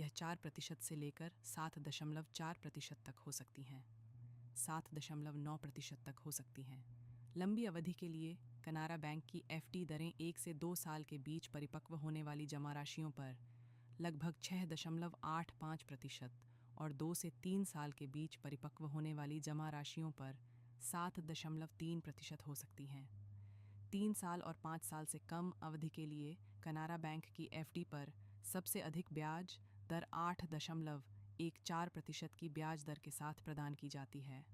यह 4% से लेकर 7.4% तक हो सकती हैं, 7.9% तक हो सकती हैं। लंबी अवधि के लिए कनारा बैंक की एफडी दरें 1 से 2 साल के बीच परिपक्व होने वाली जमा राशियों पर लगभग 6.85% और 2 से 3 साल के बीच परिपक्व होने वाली जमा राशियों पर 7.3% हो सकती हैं। 3 साल और 5 साल से कम अवधि के लिए कनारा बैंक की एफडी पर सबसे अधिक ब्याज दर 8.14% की ब्याज दर के साथ प्रदान की जाती है।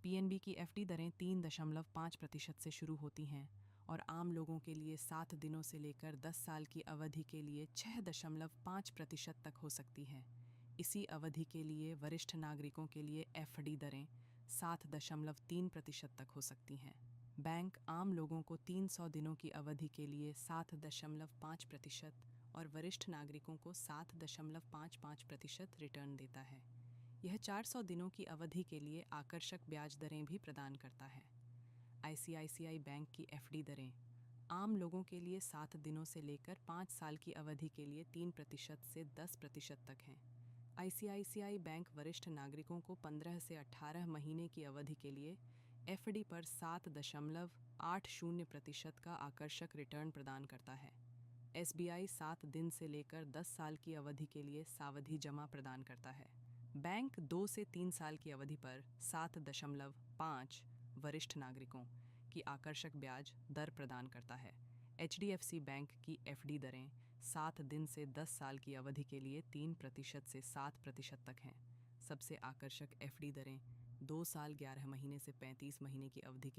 पीएनबी की एफडी दरें 3.5% से शुरू होती हैं और आम लोगों के लिए 7 दिनों से लेकर 10 साल की अवधि के लिए 6.5% तक हो सकती हैं। इसी अवधि के लिए वरिष्ठ नागरिकों के लिए एफडी दरें 7.3% तक हो सकती हैं। बैंक आम लोगों को 300 दिनों की अवधि के लिए 7.5% और वरिष्ठ नागरिकों को 7.55% रिटर्न देता है। यह 400 दिनों की अवधि के लिए आकर्षक ब्याज दरें भी प्रदान करता है। आईसीआईसीआई बैंक की एफडी दरें आम लोगों के लिए 7 दिनों से लेकर 5 साल की अवधि के लिए 3% से 10% तक हैं। आईसीआईसीआई बैंक वरिष्ठ नागरिकों को 15 से 18 महीने की अवधि के लिए एफडी पर 7.80% का आकर्षक रिटर्न प्रदान करता है। एसबीआई 7 दिन से लेकर 10 साल की अवधि के लिए सावधि जमा प्रदान करता है। बैंक 2 से 3 साल की अवधि पर 7.5 वरिष्ठ नागरिकों की आकर्षक ब्याज दर प्रदान करता है। एचडीएफसी बैंक की एफडी दरें 7 दिन से 10 साल की अवधि के लिए 3% से 7% तक हैं। सबसे आकर्षक एफडी दरें 2 साल 11 महीने से 35 महीने की अवधि के